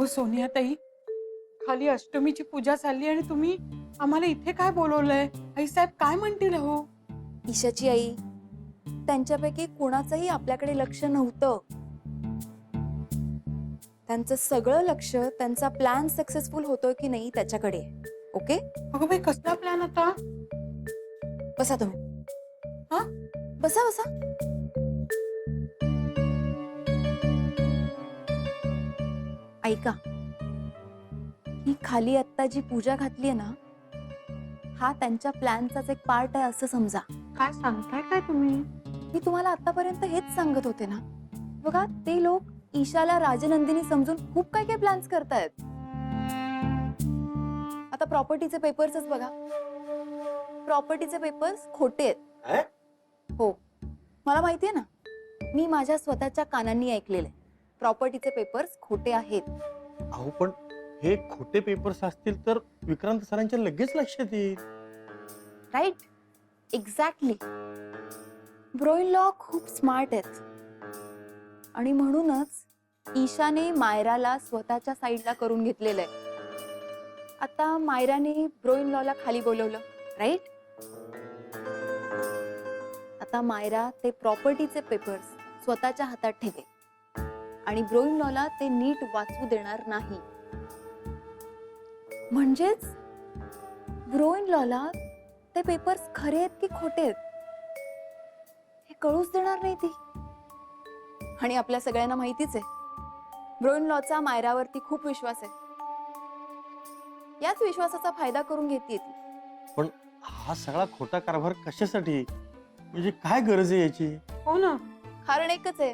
अहो सोनिया ताई, खाली अष्टमीची पूजा चालली आणि तुम्ही आम्हाला इथे काय बोलवलंय? आई साहेब काय म्हणतील हो? ईशाची आई, त्यांच्यापैकी कोणाचंही आपल्याकडे लक्ष नव्हतं. त्यांचं सगळं लक्ष त्यांचा प्लॅन सक्सेसफुल होतोय की नाही त्याच्याकडे. ओके, अगं बाई कसला प्लॅन होता? बसा तुम्ही. हा? बसा बसा. ऐका, ही खाली आत्ता जी पूजा घातलीये ना, हा त्यांच्या प्लॅनचाच एक पार्ट आहे असं समजा. काय सांगताय काय तुम्ही? मी तुम्हाला आतापर्यंत हेच सांगत होते ना. बघा, ते लोक ईशाला राजनंदिनी समजून खूप काय काय प्लॅन्स करतायत. आता प्रॉपर्टीचे पेपर्सच बघा. प्रॉपर्टीचे पेपर्स खोटे आहेत. हो, मला माहितीये ना. मी माझ्या स्वतःच्या कानांनी ऐकलेले. प्रॉपर्टीचे पेपर्स खोटे आहेत. अहो पण हे खोटे पेपर्स असतील तर विक्रांत सरांच्या लगेच लक्षात येईल. Right, exactly. ब्रोइन लॉ खूप स्मार्ट आहेत आणि म्हणूनच ईशाने मायराला स्वतःच्या साईडला करून घेतलेलं आहे. आता मायराने ब्रोइन लॉला खाली बोलवलं, राईट. आता मायरा ते प्रॉपर्टीचे पेपर्स स्वतःच्या हातात ठेवे आणि ब्रोइन लॉला ते नीट वाचू देणार नाही. म्हणजेच ब्रोइन लॉला ते पेपर्स खरे आहेत की खोटे आहेत हे कळूच देणार नाही ती. आणि आपल्या सगळ्यांना माहितीच आहे, ब्रोइन लॉचा मायरावरती खूप विश्वास आहे. याच विश्वासाचा फायदा करून घेते ती. पण हा सगळा खोटा कारभार कशासाठी? म्हणजे काय गरज आहे याची? हो ना. कारण एकच आहे,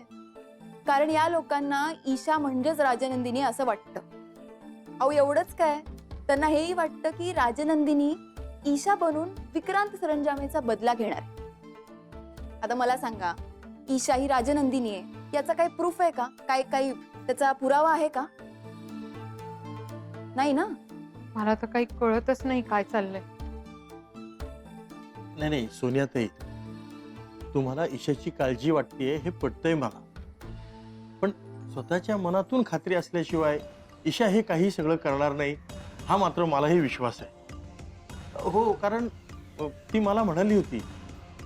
कारण या लोकांना ईशा म्हणजेच राजनंदिनी असं वाटतं. अहो एवढंच काय, त्यांना हेही वाटतं की राजनंदिनी ईशा बनून विक्रांत सरंजामेचा बदला घेणार. आता मला सांगा, ईशा ही राजनंदिनी आहे याचा काही प्रूफ आहे का? काही त्याचा पुरावा आहे का? नाही ना. मला तर काही कळतच नाही काय चाललंय. नाही सोनियाताई, तुम्हाला ईशाची काळजी वाटतेय हे पटतंय मला. पण स्वतःच्या मनातून खात्री असल्याशिवाय ईशा हे काही सगळं करणार नाही हा मात्र मलाही विश्वास आहे. हो, कारण ती मला म्हणाली होती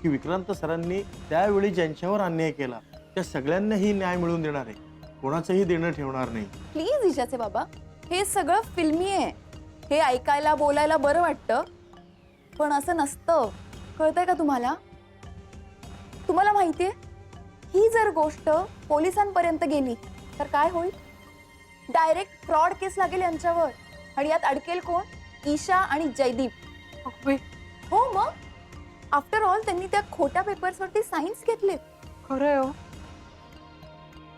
की विक्रांत सरांनी त्यावेळी ज्यांच्यावर अन्याय केला त्या सगळ्यांनाही न्याय मिळवून देणार आहे, कोणाचंही देणं ठेवणार नाही. प्लीज ईशाचे बाबा, हे सगळं फिल्मी आहे. हे ऐकायला बोलायला बरं वाटतं, पण असं नसतं. कळतंय का तुम्हाला? तुम्हाला माहितीये, ही जर गोष्ट पोलिसांपर्यंत गेली तर काय होईल? डायरेक्ट फ्रॉड केस लागेल यांच्यावर. आणि यात अडकेल कोण? ईशा आणि जयदीप. अगं बाई, हो मग, आफ्टर ऑल त्यांनी त्या खोट्या पेपर्सवरती साईन्स घेतले. खरंय हो.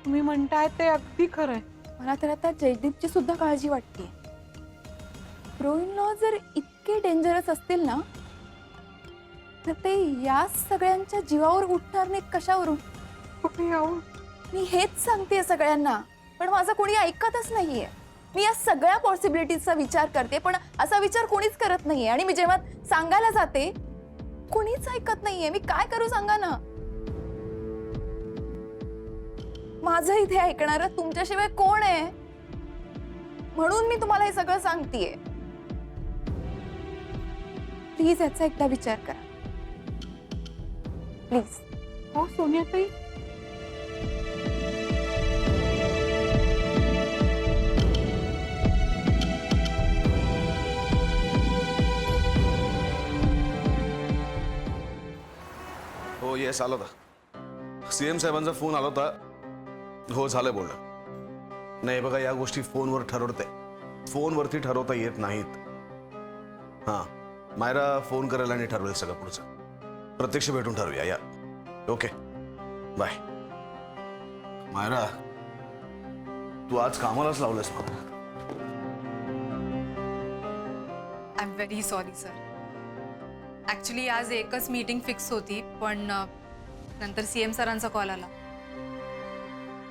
तुम्ही म्हणताय ते अगदी खरंय. मला तर आता जयदीपची सुद्धा काळजी वाटते. ब्रोइन लॉ जर इतके डेंजरस असतील ना, तर ते या सगळ्यांच्या जीवावर उठणार नाहीत कशावरून? कुठे येऊ? मी हेच सांगते सगळ्यांना, पण माझं कोणी ऐकतच नाहीये. मी या सगळ्या पॉसिबिलिटीजचा विचार करते, पण असा विचार कोणीच करत नाहीये. आणि मी जेव्हा सांगायला जाते कोणीच ऐकत नाहीये. मी काय करू सांगा ना? माझं इथे ऐकणारं तुमच्याशिवाय कोण आहे? म्हणून मी तुम्हाला हे सगळं सांगतेय. प्लीज याचा एकदा विचार करा, प्लीज. हो सोनिया ताई. हो, येस, आला होता. सीएम साहेबांचा फोन आला होता. हो, झालंय बोलणं. नाही बघा, या गोष्टी फोनवर फोनवरती ठरवता येत नाहीत. हां, मायरा फोन करेल आणि ठरवेल सगळं पुढचं. प्रत्यक्ष भेटून ठरवूया. या, ओके, बाय. मायरा, तू आज कामालाच लावलंस मला. I am very sorry sir. Actually आज एकच मीटिंग फिक्स होती, पण नंतर सीएम सरांचा कॉल आला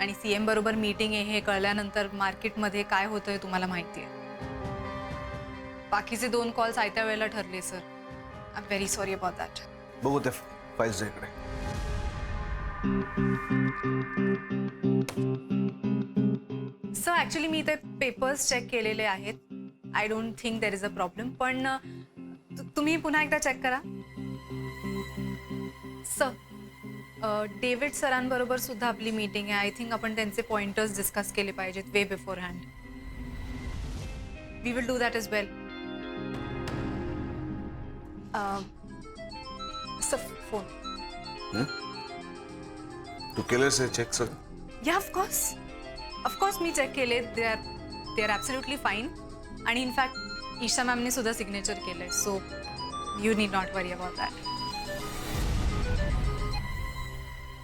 आणि सीएम बरोबर मीटिंग आहे हे कळल्यानंतर मार्केटमध्ये काय होतंय तुम्हाला माहिती आहे. बाकीचे 2 कॉल्स आयत्या वेळेला ठरले sir. I am very sorry about that. बघू ते फाईल्स इकडे. सर ॲक्च्युली मी ते पेपर्स चेक केलेले आहेत. I don't think there is a problem. पण तुम्ही पुन्हा एकदा चेक करा. सर डेव्हिड सरांबरोबर सुद्धा आपली मीटिंग आहे. आय थिंक आपण त्यांचे पॉइंटर्स डिस्कस केले पाहिजेत way beforehand. We will do that as well. Sir phone. तू केलंस हे चेक सर? या ऑफकोर्स मी चेक केले. They are absolutely fine. आणि इनफॅक्ट ईशा मॅमने सुद्धा सिग्नेचर केलंय. So you need not worry about that.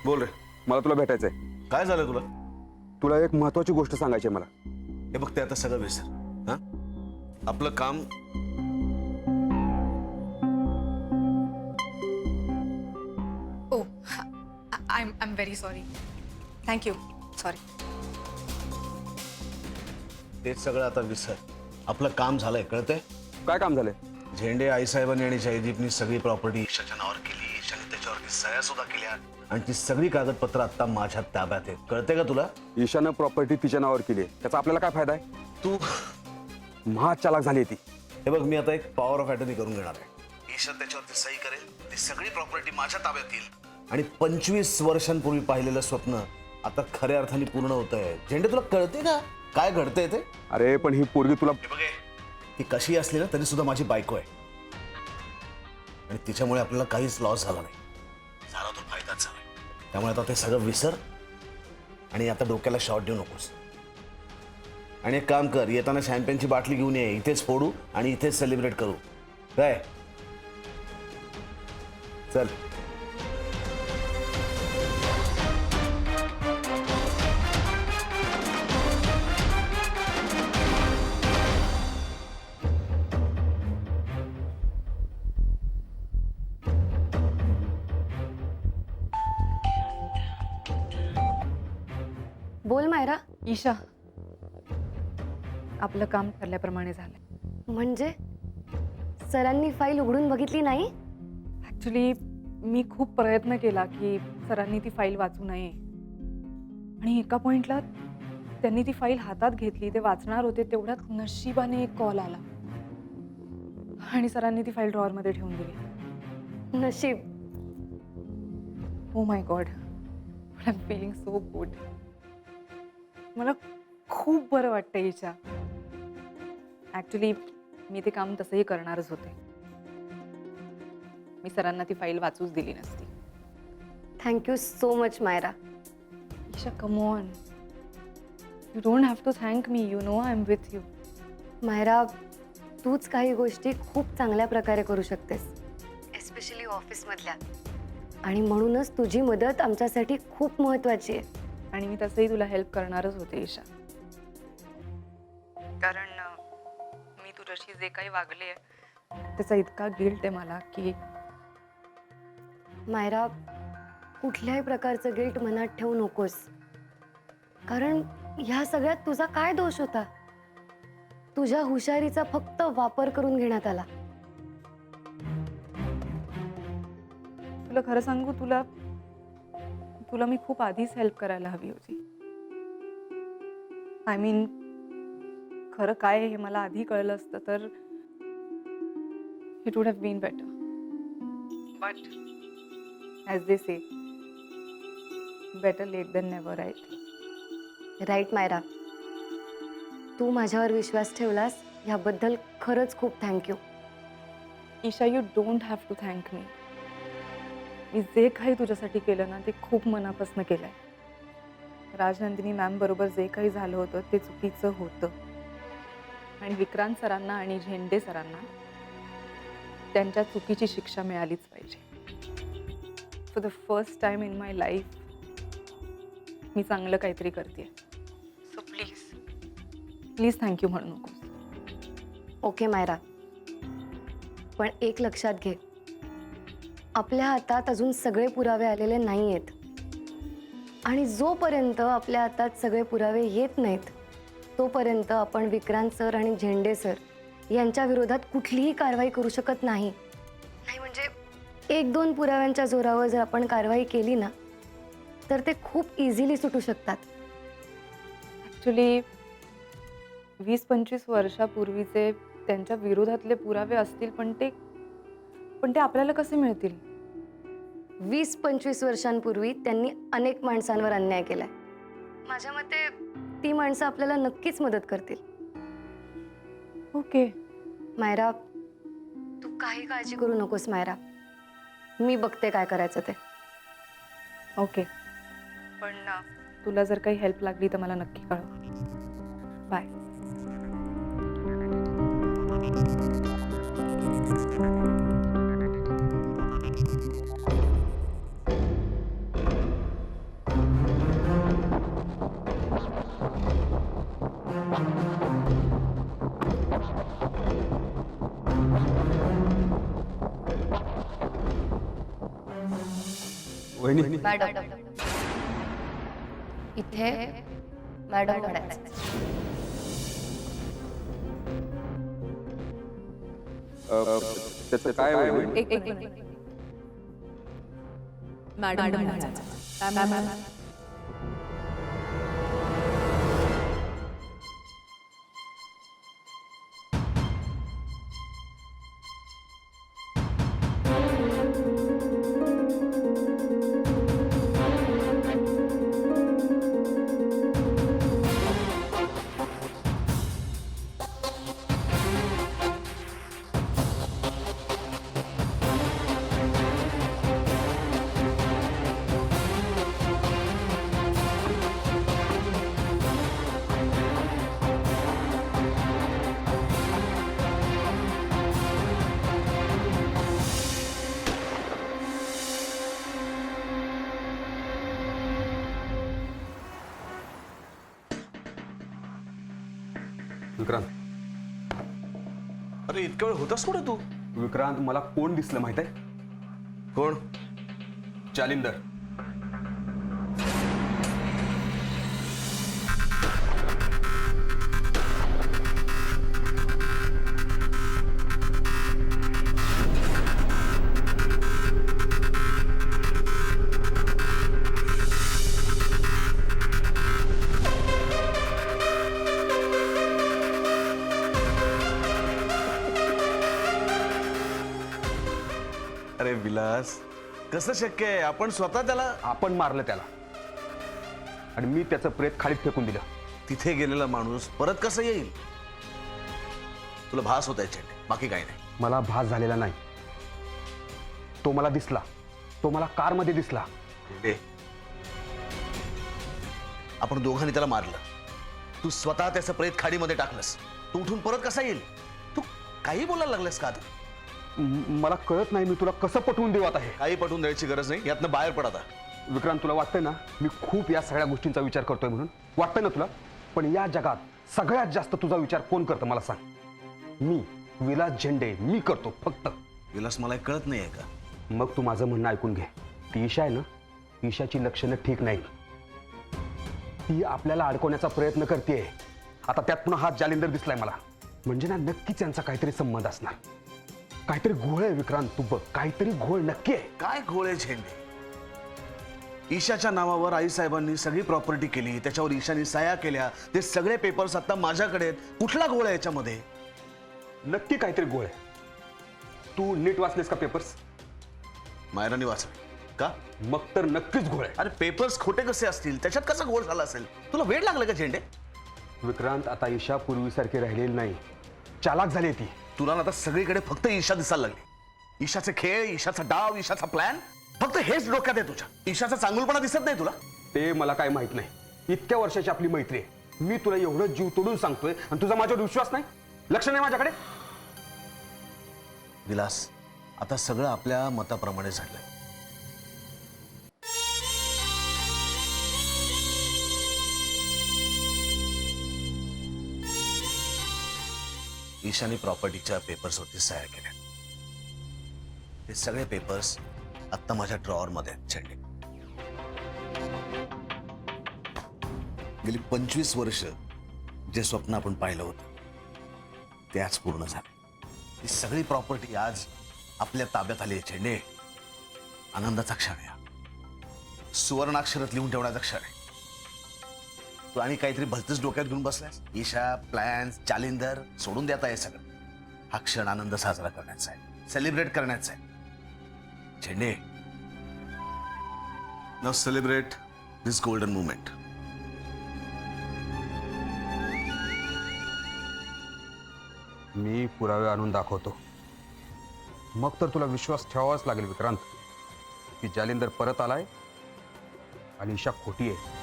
बोल रे, मला तुला भेटायचंय. काय झालं तुला? तुला एक महत्वाची गोष्ट सांगायची आहे मला. हे बघ, ते आता सगळं विसर. हा, आपलं काम. Oh I am very sorry. Thank you. Sorry. तेच सगळं आता विसर. आपलं काम झालंय, कळतंय? काय काम झालंय? झेंडे आईसाहेबांनी आणि जयदीपनी सगळी प्रॉपर्टी ईशाच्या नावावर केली. ईशाने त्याच्यावरती सह्या सुद्धा केल्या आणि ती सगळी कागदपत्र आता माझ्या ताब्यात आहेत. कळतंय का तुला? ईशानं प्रॉपर्टी तिच्या नावावर केली आहे, त्याचा आपल्याला काय फायदा आहे? तू महा चालाक झाली ती. हे बघ, मी आता एक पॉवर ऑफ अटर्नी करून घेणार आहे. ईशा त्याच्यावरती सही करेल, ती सगळी प्रॉपर्टी माझ्या ताब्यात येईल आणि 25 वर्षांपूर्वी पाहिलेलं स्वप्न आता खऱ्या अर्थाने पूर्ण होत आहे. झेंडे, तुला कळते का काय घडतंय ते? अरे पण ही पोरगी तुला. हे बघे, ती कशी असली ना तरी सुद्धा माझी बायको आहे आणि तिच्यामुळे आपल्याला काहीच लॉस झाला नाही. झाला तो फायदाच झाला. त्यामुळे आता ते सगळं विसर आणि आता डोक्याला शॉट देऊ नकोस. आणि एक काम कर, येताना शॅम्पेनची बाटली घेऊन ये. इथेच फोडू आणि इथेच सेलिब्रेट करू. काय? चल. बोल मायरा. ईशा, आपलं काम ठरल्याप्रमाणे झालंय. म्हणजे सरांनी फाईल उघडून बघितली नाही? ॲक्च्युली मी खूप प्रयत्न केला की सरांनी ती फाईल वाचू नये आणि एका पॉइंटला त्यांनी ती फाईल हातात घेतली. ते वाचणार होते तेवढ्यात नशिबाने एक कॉल आला आणि सरांनी ती फाईल ड्रॉवरमध्ये ठेवून दिली. नशीब. Oh my God, I am feeling so good. मला खूप बरं वाटतं ईशा. ॲक्च्युली मी ते काम तसंही करणारच होते. मी सरांना ती फाईल वाचूच दिली नसती. Thank you so much Myra. Isha, come on. You don't have to thank me. You know I am with you. Myra, तूच काही गोष्टी खूप चांगल्या प्रकारे करू शकतेस, एस्पेशली ऑफिसमधल्या. आणि म्हणूनच तुझी मदत आमच्यासाठी खूप महत्त्वाची आहे. आणि मी तसंही तुला हेल्प करणारच होते ईशा. कारण मी तुझ्याशी जे काही वागले त्याचा इतका गिल्ट आहे मला की. मायरा, कुठल्याही प्रकारचं गिल्ट मनात ठेवू नकोस. कारण ह्या सगळ्यात तुझा काय दोष होता? तुझ्या हुशारीचा फक्त वापर करून घेण्यात आला. तुला खरं सांगू, तुला मी खूप आधीच हेल्प करायला हवी होती. आय मीन, खरं काय हे मला आधी कळलं असतं तर it would have been better. But as they say, better late than never, right? Right Myra. तू माझ्यावर विश्वास ठेवलास ह्याबद्दल खरंच खूप thank you. Isha, you don't have to thank me. मी जे काही तुझ्यासाठी केलं ना ते खूप मनापासून केलं आहे. राजनंदिनी मॅम बरोबर जे काही झालं होतं ते चुकीचं होतं आणि विक्रांत सरांना आणि झेंडे सरांना त्यांच्या चुकीची शिक्षा मिळालीच पाहिजे. For the first time in my life मी चांगलं काहीतरी करते. सो प्लीज थँक्यू म्हणू नकोस. ओके मायरा, पण एक लक्षात घे, आपल्या हातात अजून सगळे पुरावे आलेले नाही आहेत. आणि जोपर्यंत आपल्या हातात सगळे पुरावे येत नाहीत तोपर्यंत आपण विक्रांत सर आणि झेंडे सर यांच्या विरोधात कुठलीही कारवाई करू शकत नाही. नाही म्हणजे 1-2 पुराव्यांच्या जोरावर जर आपण कारवाई केली ना तर ते खूप इझिली सुटू शकतात. ॲक्च्युली 20-25 वर्षापूर्वीचे त्यांच्या विरोधातले पुरावे असतील, पण ते आपल्याला कसे मिळतील? 20-25 वर्षांपूर्वी त्यांनी अनेक माणसांवर अन्याय केलाय. माझ्या मते ती माणसं आपल्याला नक्कीच मदत करतील. ओके. मायरा, तू काही काळजी करू नकोस मायरा. मी बघते काय करायचं ते. ओके. पण तुला जर काही हेल्प लागली तर मला नक्की कळव. बाय. वहिनी मॅडम, इथे मॅडम म्हणायचं. त्याचं काय वहिनी? एक मिनिट. मॅडम विक्रांत, अरे इतका वेळ होतास कुठे तू? विक्रांत, मला कोण दिसलं माहित आहे? कोण? जालिंदर. अरे विलास, कसं शक्य आहे? आपण स्वतः त्याला आपण मारलं त्याला आणि मी त्याचं प्रेत खालीत फेकून दिलं. तिथे गेलेला माणूस परत कसं येईल? तुला भास होत आहे, बाकी काही नाही. मला भास झालेला नाही. तो मला दिसला. तो मला कारमध्ये दिसला. दे. आपण दोघांनी त्याला मारलं. तू स्वतः त्याचं प्रेत खाडीमध्ये टाकलंस. तू उठून परत कसा येईल? तू काही बोलायला लागलास का आता? मला कळत नाही मी तुला कसं पटवून देऊ आता हे. काही पटवून द्यायची गरज नाही. यातनं बाहेर पड आता. विक्रांत, तुला वाटतंय ना मी खूप या सगळ्या गोष्टींचा विचार करतोय म्हणून? वाटतंय ना तुला? पण या जगात सगळ्यात जास्त तुझा विचार कोण करतं मला सांग? मी, विलास झेंडे. मी करतो फक्त. विलास, मला हे कळत नाही आहे का? मग तू माझं म्हणणं ऐकून घे. ती ईशा आहे ना, ईशाची लक्षणं ठीक नाही. ती आपल्याला अडकवण्याचा प्रयत्न करते. आता त्यात पुन्हा हात जालिंदर दिसलाय मला. म्हणजे ना नक्कीच यांचा काहीतरी संबंध असणार. काहीतरी घोळ आहे विक्रांत. तू बघ, काहीतरी घोळ नक्की आहे. काय घोळे झेंडे? ईशाच्या नावावर आईसाहेबांनी सगळी प्रॉपर्टी केली, त्याच्यावर ईशाने सह्या केल्या. ते सगळे पेपर्स आता माझ्याकडे आहेत. कुठला घोळ आहे याच्यामध्ये? नक्की काहीतरी घोळ आहे. तू नीट वाचलेस का पेपर्स? मायराने वाचले का? मग तर नक्कीच घोळ आहे. अरे पेपर्स खोटे कसे असतील? त्याच्यात कसा घोळ झाला असेल? तुला वेळ लागला का झेंडे? विक्रांत, आता ईशा पूर्वीसारखी राहिलेली नाही. चालाक झाली ती. तुला ना आता सगळीकडे फक्त ईशा दिसायला लागली. ईशाचे खेळ, ईशाचा डाव, ईशाचा प्लॅन, फक्त हेच डोक्यात आहे तुझ्या. ईशाचा चांगुलपणा दिसत नाही तुला? ते मला काय माहित नाही. इतक्या वर्षाची आपली मैत्री आहे. मी तुला एवढं जीव तोडून सांगतोय आणि तुझा माझ्यावर विश्वास नाही? लक्ष नाही माझ्याकडे? विलास, आता सगळं आपल्या मताप्रमाणे झालंय. ईशानी प्रॉपर्टीच्या पेपर्सवरती सह्या केल्या. हे सगळे पेपर्स आत्ता माझ्या ड्रॉअरमध्ये आहेत झेंडे. गेली 25 वर्ष जे स्वप्न आपण पाहिलं होतं ते आज पूर्ण झाले. ही सगळी प्रॉपर्टी आज आपल्या ताब्यात आली आहे झेंडे. आनंदाचा क्षण आहे. सुवर्णाक्षरात लिहून ठेवण्याचा क्षण आहे. तू आणि काहीतरी भलतच डोक्यात घेऊन बसलास. ईशा, प्लॅन्स, जालिंदर सोडून देता हे सगळं. हा क्षण आनंद साजरा करण्याचा आहे, सेलिब्रेट करण्याचा आहे. झेंडे, नाउ सेलिब्रेट दिस गोल्डन मुवमेंट. मी पुरावे आणून दाखवतो, मग तर तुला विश्वास ठेवावाच लागेल विक्रांत की जालिंदर परत आलाय आणि ईशा खोटी आहे.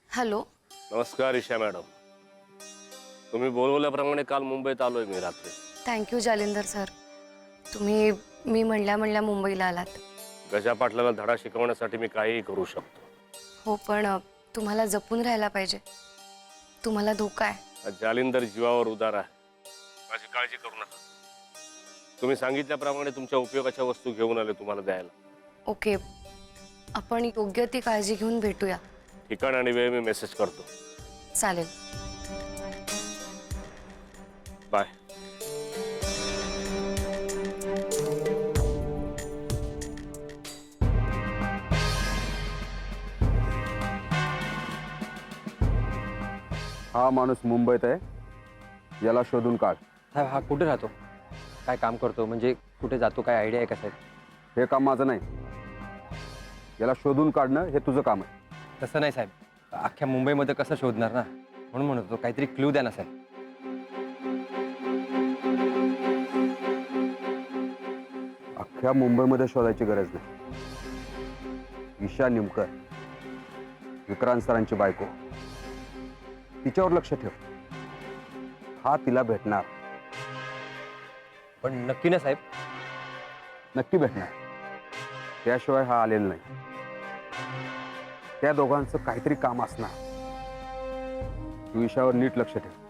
हॅलो. नमस्कार ईशा मॅडम. तुम्ही बोलवल्याप्रमाणे काल मुंबईत आलोय मी रात्री. Thank you Jalinder sir. तुम्ही मी म्हणल्या मुंबईला आलात. गजा पाटलाला धडा शिकवण्यासाठी मी काहीही करू शकतो. हो, पण तुम्हाला जपून राहायला पाहिजे. तुम्हाला धोका आहे. जालिंदर जीवावर उदार आहे, माझी काळजी करू नका. तुम्ही सांगितल्याप्रमाणे तुमच्या उपयोगाच्या वस्तू घेऊन आले तुम्हाला द्यायला. ओके, आपण योग्य ती काळजी घेऊन भेटूया. ठिकाण आणि वेळ मी मेसेज करतो. चालेल. बाय. हा माणूस मुंबईत आहे, याला शोधून काढ. साहेब हा कुठे राहतो, काय काम करतो, म्हणजे कुठे जातो, काय आयडिया आहे का साहेब? हे काम माझं नाही, याला शोधून काढणं हे तुझं काम आहे. तसं नाही साहेब, अख्ख्या मुंबईमध्ये कसं शोधणार ना, म्हणून म्हणत होतो काहीतरी क्लू द्या ना साहेब. अख्ख्या मुंबईमध्ये शोधायची गरज नाही. ईशा निमकर, विक्रांत सरांची बायको, तिच्यावर लक्ष ठेव. हा तिला भेटणार. पण नक्की ना साहेब? नक्की भेटणार, त्याशिवाय हा आलेला नाही. त्या दोघांचं काहीतरी काम असणार. तू ईशावर नीट लक्ष ठेव.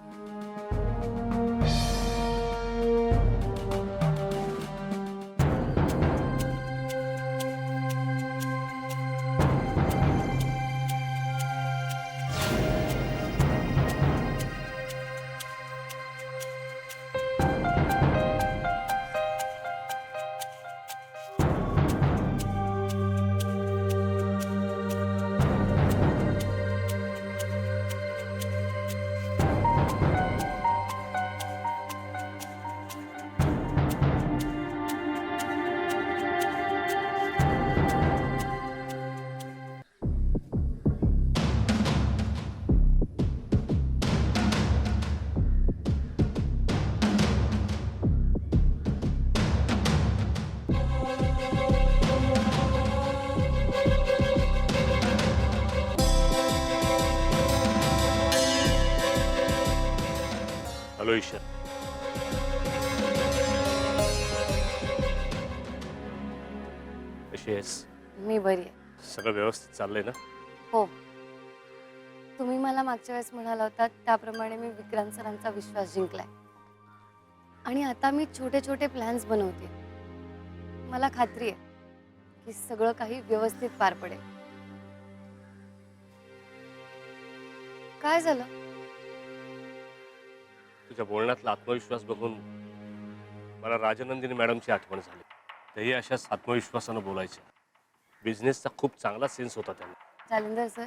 हॅलो ईशा. कशी आहेस? मी बरी आहे. सगळं व्यवस्थित चाललंय ना? हो, तुम्ही मला मागच्या वेळेस म्हणाला होता त्याप्रमाणे मी विक्रांत सरांचा विश्वास जिंकलाय. आणि आता मी छोटे छोटे प्लॅन्स बनवते. मला खात्री आहे की सगळं काही व्यवस्थित पार पडेल. काय झालं? तुझ्या बोलण्यातला आत्मविश्वास बघून मला राजनंदिनी मॅडमची आठवण झाली. तेही अशाच आत्मविश्वासानं बोलायचे. बिझनेसचा खूप चांगला सेन्स होता त्यांना. जालिंदर सर,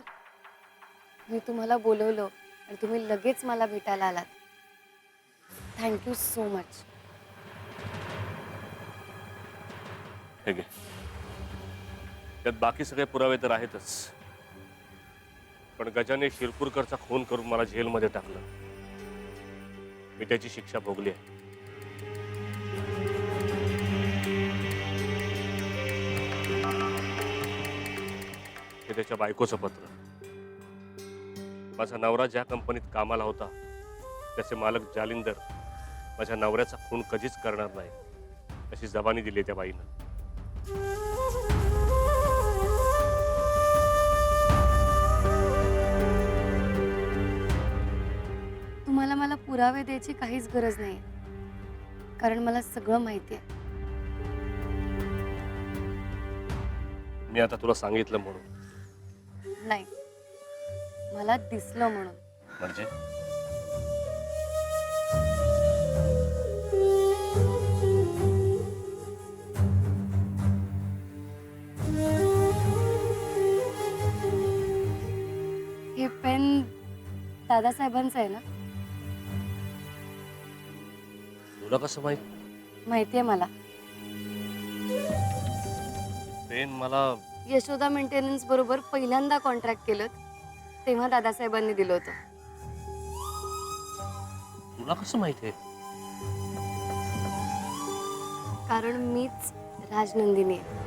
मी तुम्हाला बोलवलं आणि तुम्ही लगेच मला भेटायला आलात. Thank you so much. हे घे. त्यात बाकी सगळे पुरावे तर आहेतच, पण गजाने शिरपूरकरचा खून करून मला जेलमध्ये टाकलं. मी त्याची शिक्षा भोगली आहे. हे त्याच्या बायकोचं पत्र. माझा नवरा ज्या कंपनीत कामाला होता त्याचे मालक जालिंदर माझ्या नवऱ्याचा खून कधीच करणार नाही अशी जबानी दिली त्या बाईनं. तुम्हाला मला पुरावे द्यायची काहीच गरज नाही, कारण मला सगळं माहिती आहे. मी आता तुला सांगितलं म्हणून. नाही, मला दिसलं म्हणून. म्हणजे हे पेन दादासाहेबांचं आहे ना? तुला कसं माहित? माहितीये मला. पेन मला यशोदा मेंटेनन्स बरोबर पहिल्यांदा कॉन्ट्रॅक्ट केलं तेव्हा दादासाहेबांनी दिलं होतं. तुला कसं माहित आहे? कारण मीच राजनंदिनी आहे.